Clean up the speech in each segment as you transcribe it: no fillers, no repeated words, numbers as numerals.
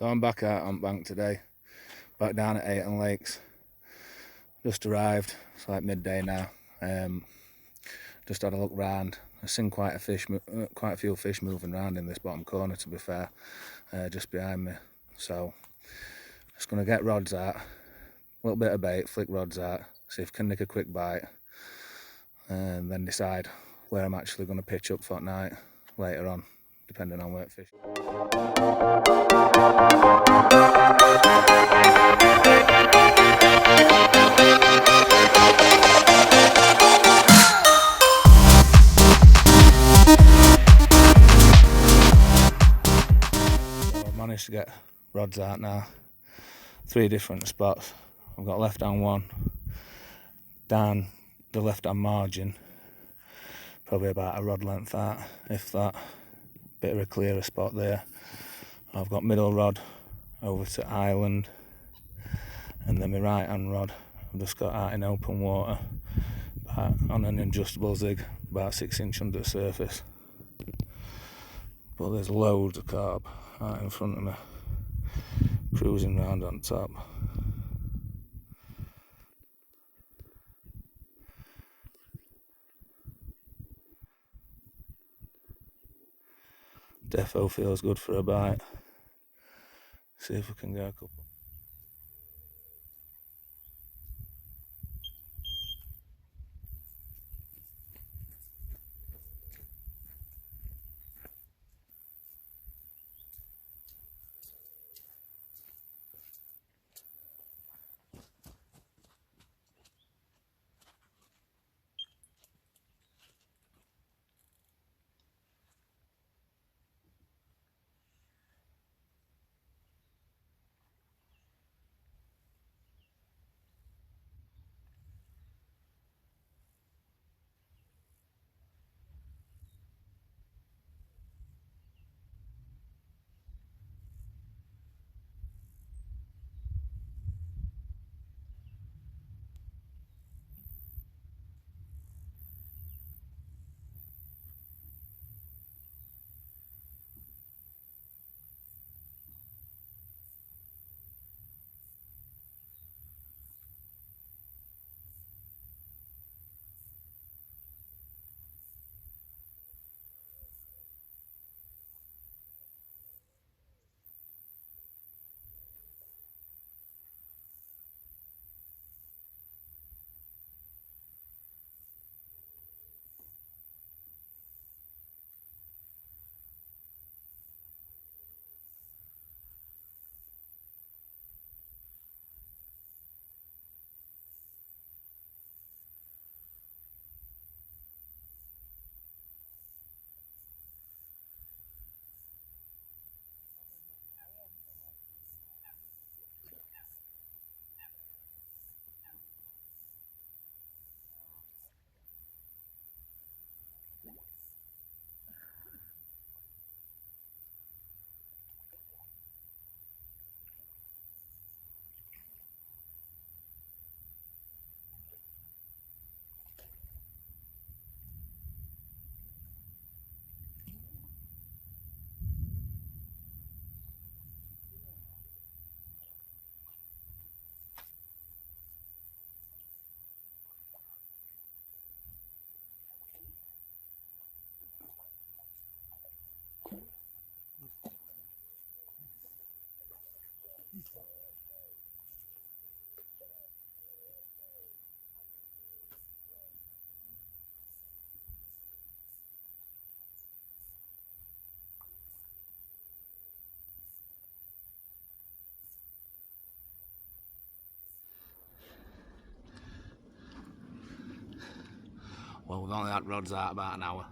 So I'm back out on bank today, back down at Hayton Lakes. Just arrived, it's like midday now. Just had a look round. I've seen quite a few fish moving around in this bottom corner, to be fair, just behind me. So just going to get rods out, a little bit of bait, flick rods out, see if I can nick a quick bite, and then decide where I'm actually going to pitch up for night later on, depending on where it fish. Managed to get rods out now, 3 different spots. I've got left hand one down the left hand margin, probably about a rod length out, if that, bit of a clearer spot there. I've got middle rod over to island, and then my right hand rod I've just got out in open water on an adjustable zig about 6 inch under the surface. But there's loads of carp out in front of me, cruising round on top. Defo feels good for a bite. See if we can get a couple. Well, we've only had rods out about an hour.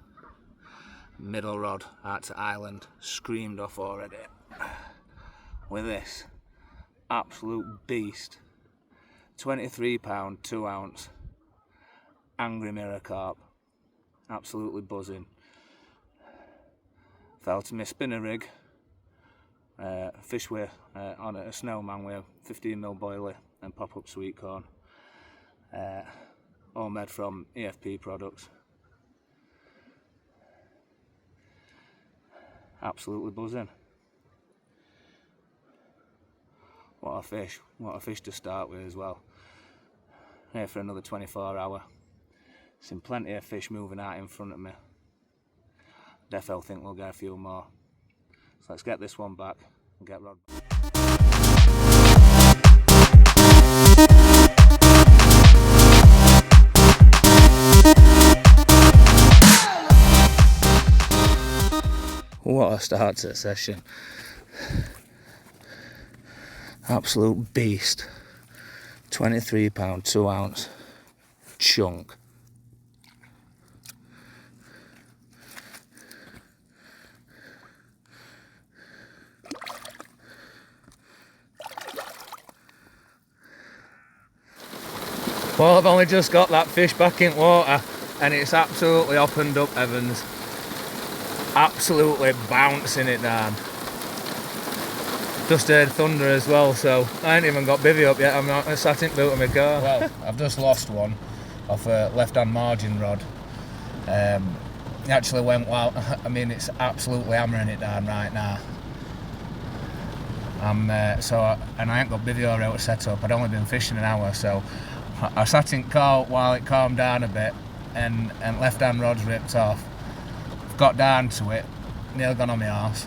Middle rod out to island, screamed off already. With this absolute beast, 23 pound, 2 ounce, angry mirror carp, absolutely buzzing. Fell to my spinner rig, fish with on a snowman with a 15mm boilie and pop-up sweet corn. All made from EFP products. Absolutely buzzing. What a fish to start with as well. Here for another 24 hour. Seen plenty of fish moving out in front of me. Defo think we'll get a few more. So let's get this one back and get rod. What a start to the session. Absolute beast. 23 pound, 2 ounce chunk. Well, I've only just got that fish back in water and it's absolutely opened up, Evans. Absolutely bouncing it down. Just heard thunder as well, so I ain't even got bivvy up yet. I'm not sat in the boot of my car. Well, I've just lost one off a left-hand margin rod. It actually went wild. I mean, it's absolutely hammering it down right now. And I ain't got bivvy or out to set up. I'd only been fishing an hour, so I sat in car while it calmed down a bit, and left-hand rod's ripped off. Got down to it, nearly gone on my arse.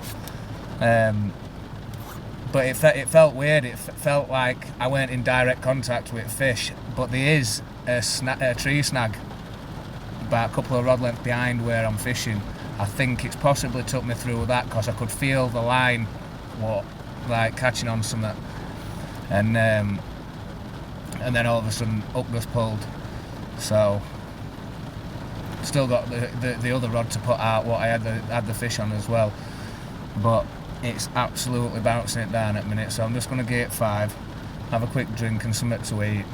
But it felt weird. It felt like I weren't in direct contact with fish. But there is a tree snag about a couple of rod lengths behind where I'm fishing. I think it's possibly took me through that because I could feel the line, like catching on something, and then all of a sudden up just pulled. So still got the other rod to put out what I had the fish on as well, but it's absolutely bouncing it down at the minute. So I'm just going to gate 5, have a quick drink and something to eat,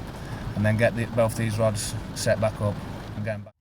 and then get both these rods set back up and get them back.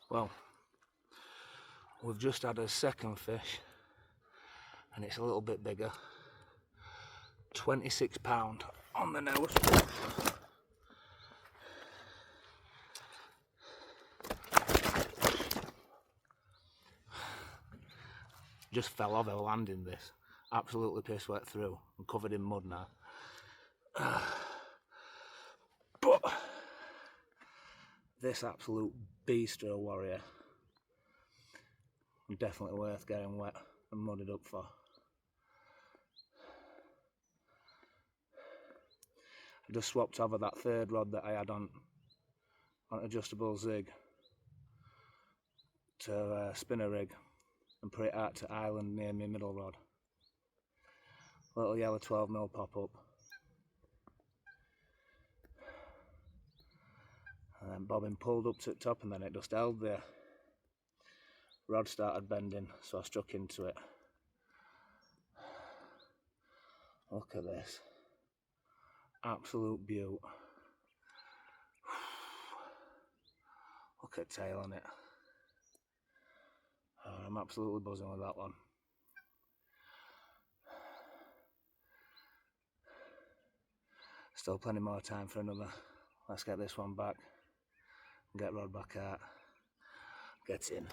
Well, we've just had a second fish and it's a little bit bigger. £26 on the nose. Just fell over landing this. Absolutely piss wet through. I'm covered in mud now. But this absolute bistro warrior, definitely worth getting wet and mudded up for. I just swapped over that third rod that I had on adjustable zig to a spinner rig and put it out to island near my middle rod. Little yellow 12mm pop up. And then bobbin pulled up to the top and then it just held there. Rod started bending, so I struck into it. Look at this. Absolute beaut. Look at tail on it. Oh, I'm absolutely buzzing with that one. Still plenty more time for another. Let's get this one back. Get rod back out. Get in.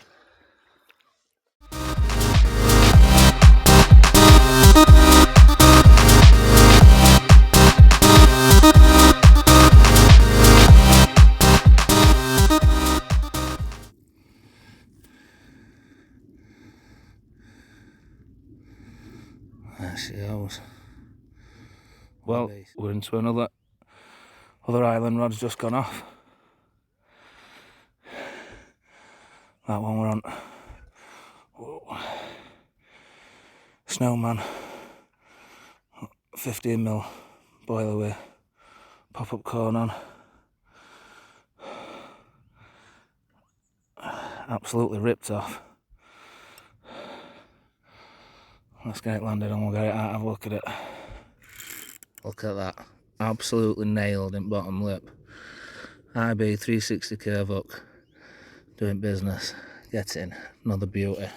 There she goes. Well, we're into another island rod's just gone off. That one we're on. Whoa. Snowman. 15mm boiler with pop-up cone on. Absolutely ripped off. Let's get it landed and we'll get it out and have a look at it. Look at that. Absolutely nailed in bottom lip. IB 360 curve hook. Doing business. Get in. Another beauty.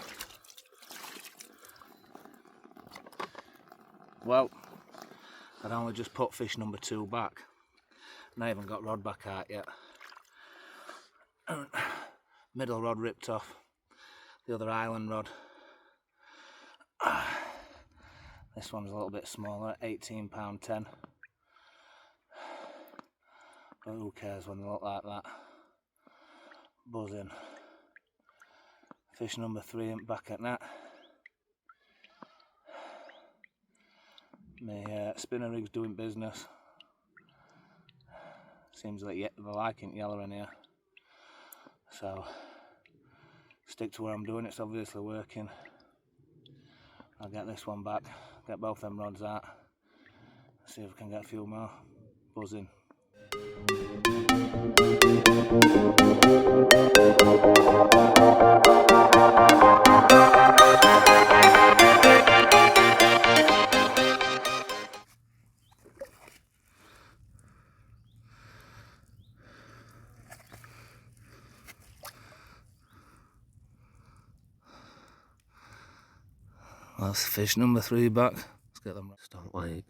Well, I'd only just put fish number 2 back. And I haven't got rod back out yet. Middle rod ripped off. The other island rod. This one's a little bit smaller, £18.10. But who cares when they look like that? Buzzing. Fish number 3 back at net. My spinner rig's doing business. Seems like they're liking yellow in here. So, stick to where I'm doing, it's obviously working. I'll get this one back, get both them rods out, see if we can get a few more. Buzzing. That's fish number 3 back. Let's get them. Stop leg.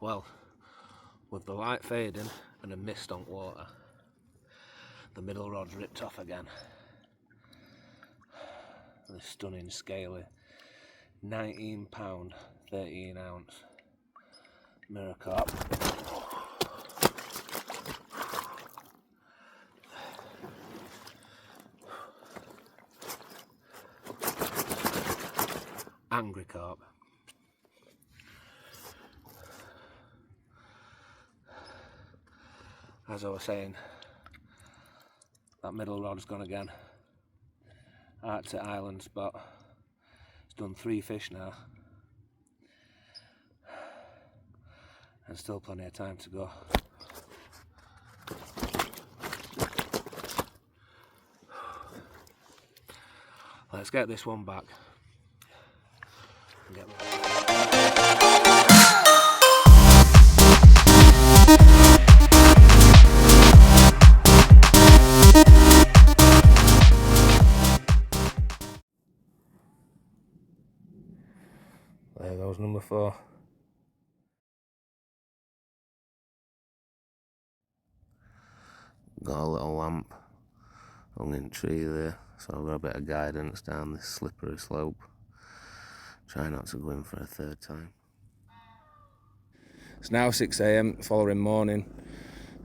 Well, with the light fading and a mist on water, the middle rod's ripped off again. This stunning scaly £19, 13 ounce mirror carp. Angry carp. As I was saying, that middle rod's gone again. Arctic Island spot. It's done 3 fish now. And still plenty of time to go. Let's get this one back. And get there goes number 4. Got a little lamp hung in tree there, so I've got a bit of guidance down this slippery slope. Try not to go in for a third time. It's now 6 AM following morning.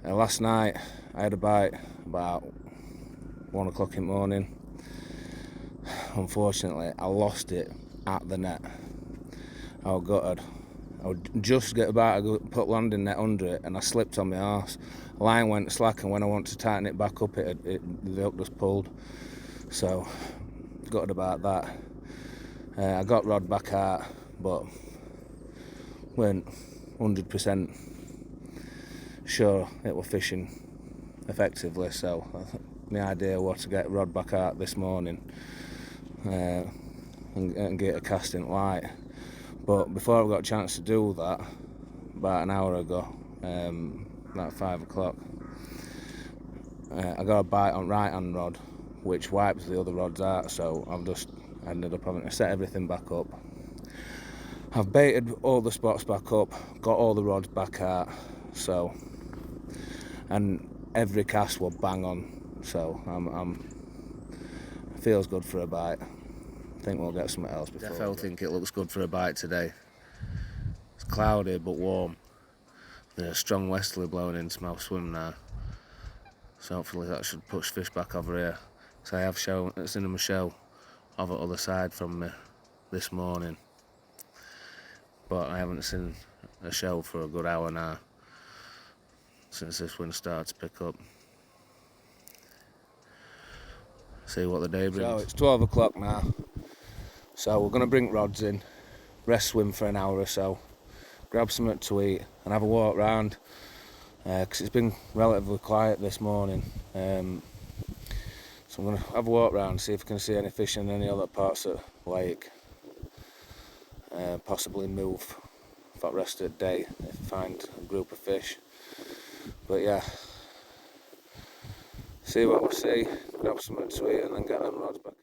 Last night I had a bite about 1 o'clock in the morning. Unfortunately, I lost it at the net. I was gutted. I would just get about to put landing net under it, and I slipped on my arse. Line went slack, and when I wanted to tighten it back up, the hook just pulled. So, gutted about that. I got rod back out, but weren't 100% sure it was fishing effectively. So, my idea was to get rod back out this morning and get a casting light. But before I got a chance to do that, about an hour ago, about 5 o'clock, I got a bite on right hand rod, which wipes the other rods out, so I've just ended up having to set everything back up. I've baited all the spots back up, got all the rods back out, so, and every cast will bang on, so feels good for a bite. I think we'll get something else before. I definitely think it looks good for a bite today. It's cloudy but warm. There's a strong westerly blowing into my swim now, so hopefully that should push fish back over here. So I have seen them a show over the other side from me this morning, but I haven't seen a show for a good hour now since this wind started to pick up. See what the day brings. So it's 12 o'clock now, so we're going to bring rods in, rest swim for an hour or so, grab something to eat and have a walk round, because it's been relatively quiet this morning. So I'm going to have a walk round, see if I can see any fish in any other parts of the lake. Possibly move for the rest of the day if I find a group of fish. But yeah, see what we see, grab something to eat and then get them rods back.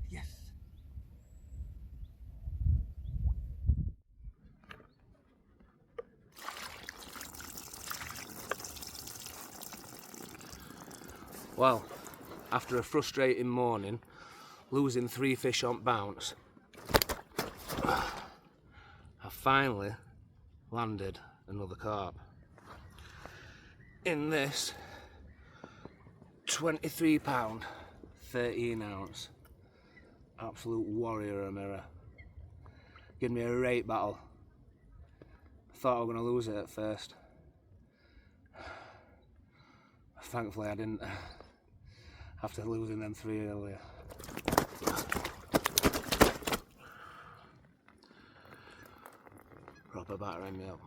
Yes. Well, after a frustrating morning, losing 3 fish on bounce, I finally landed another carp. In this 23 pound, 13 ounce, absolute warrior of a mirror. Give me a rate battle. I thought I was going to lose it at first. Thankfully I didn't, after losing them 3 earlier. Proper battering me up.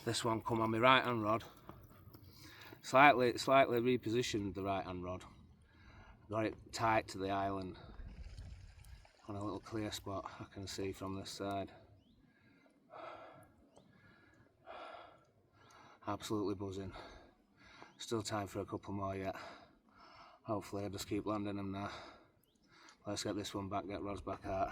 This one come on my right hand rod. Slightly repositioned the right hand rod. Got it tight to the island on a little clear spot I can see from this side. Absolutely buzzing. Still time for a couple more yet. Hopefully I just keep landing them now. Let's get this one back, get rods back out.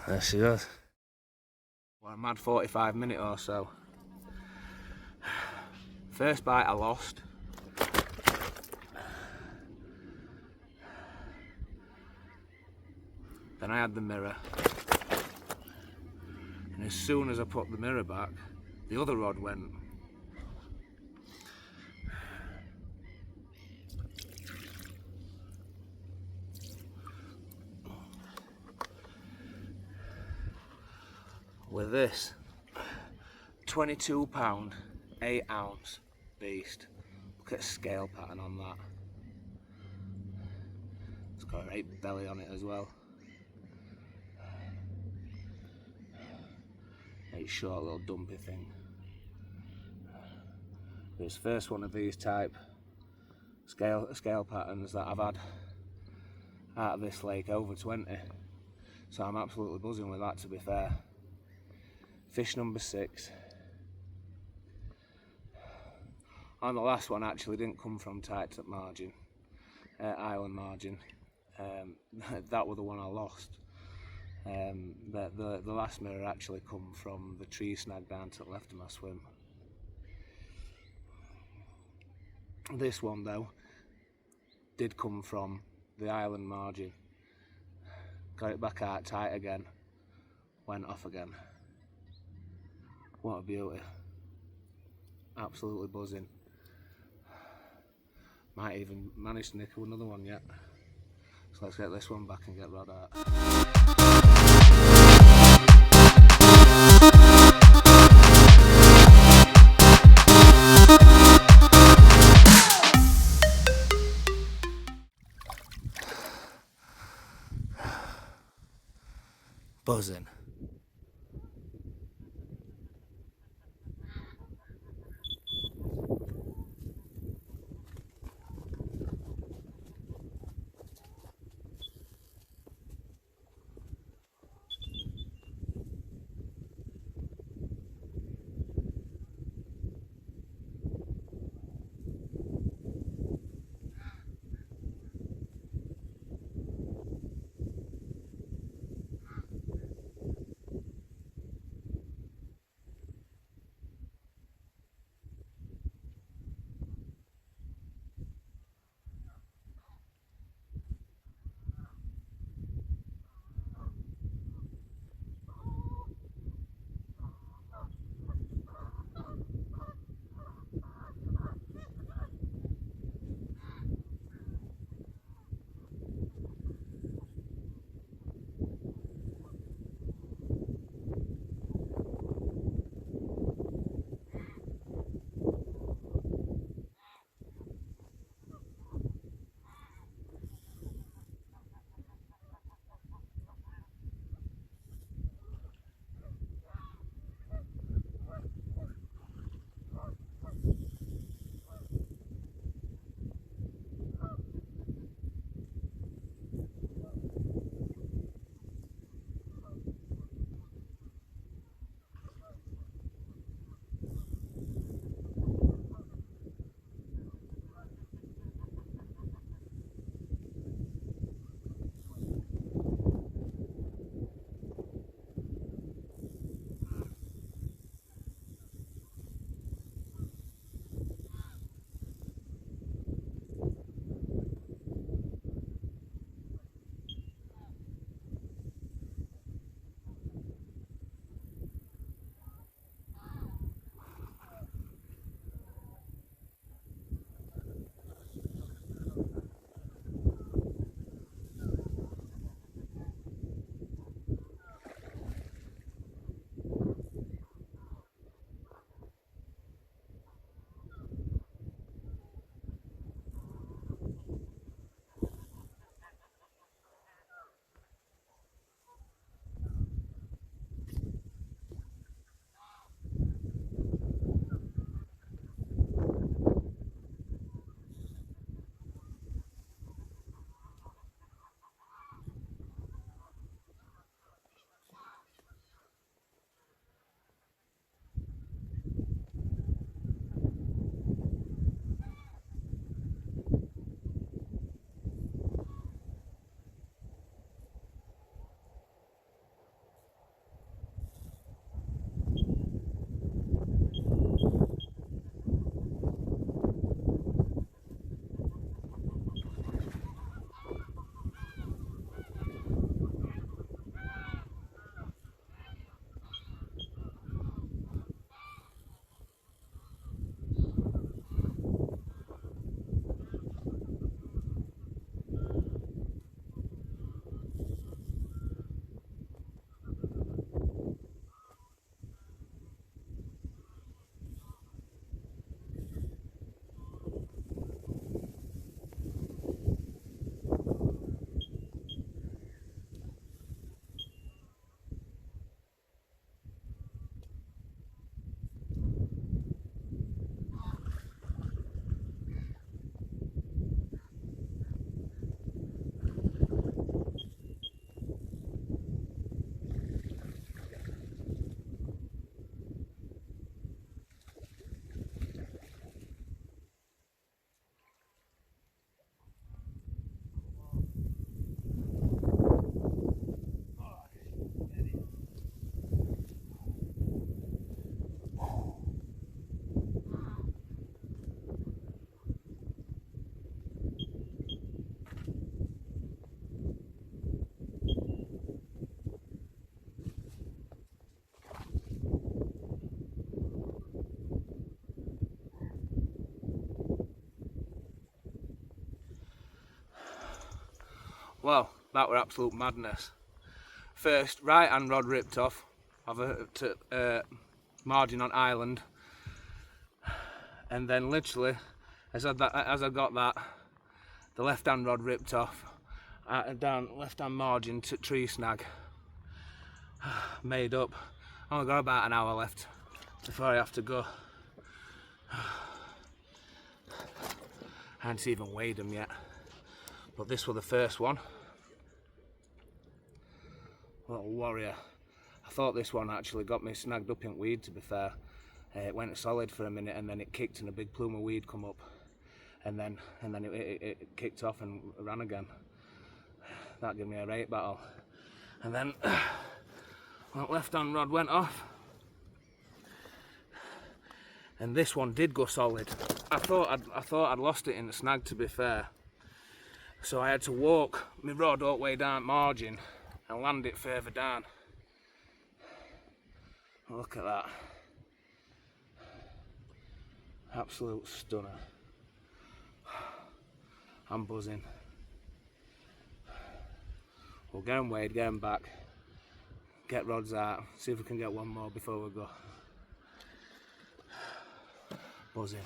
There she goes. Well, a mad 45 minutes or so. First bite I lost. Then I had the mirror. And as soon as I put the mirror back, the other rod went. With this 22 pound, 8 ounce beast. Look at the scale pattern on that. It's got a great belly on it as well. A short little dumpy thing. It's the first one of these type scale patterns that I've had out of this lake, over 20. So I'm absolutely buzzing with that, to be fair. Fish number 6. And the last one actually didn't come from tight at margin, island margin. That was the one I lost. But the last mirror actually come from the tree snag down to the left of my swim. This one though did come from the island margin. Got it back out tight again, went off again. What a beauty. Absolutely buzzing. Might even manage to nick another one yet. So let's get this one back and get rod out. Buzzing. Well, that were absolute madness. First, right hand rod ripped off of a margin on island, and then literally, as I got that, the left hand rod ripped off down left hand margin to tree snag. Made up. Only got about an hour left before I have to go. I hadn't even weighed them yet, but this was the first one. Little warrior. I thought this one actually got me snagged up in weed, to be fair. It went solid for a minute and then it kicked and a big plume of weed come up, and then it kicked off and ran again. That gave me a rate battle. And then that left hand rod went off, and this one did go solid. I thought I'd lost it in the snag, to be fair. So I had to walk my rod all the way down margin and land it further down. Look at that. Absolute stunner. I'm buzzing. We'll get them weighed, get them back, get rods out, see if we can get one more before we go. Buzzing.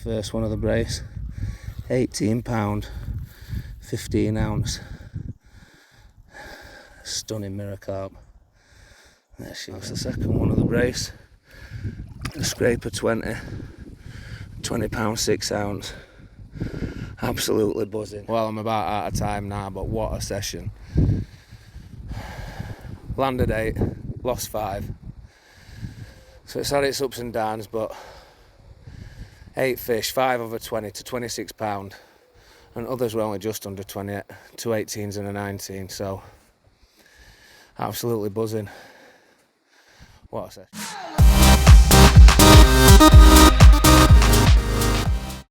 First one of the brace, £18, 15 ounce, stunning mirror carp. There she was, the second one of the brace, a scraper 20, £20, 6 ounce, absolutely buzzing. Well, I'm about out of time now, but what a session. Landed 8, lost 5, so it's had its ups and downs, but 8 fish, 5 over 20 to £26, and others were only just under 20, 2 18s and a 19, so absolutely buzzing. What a session.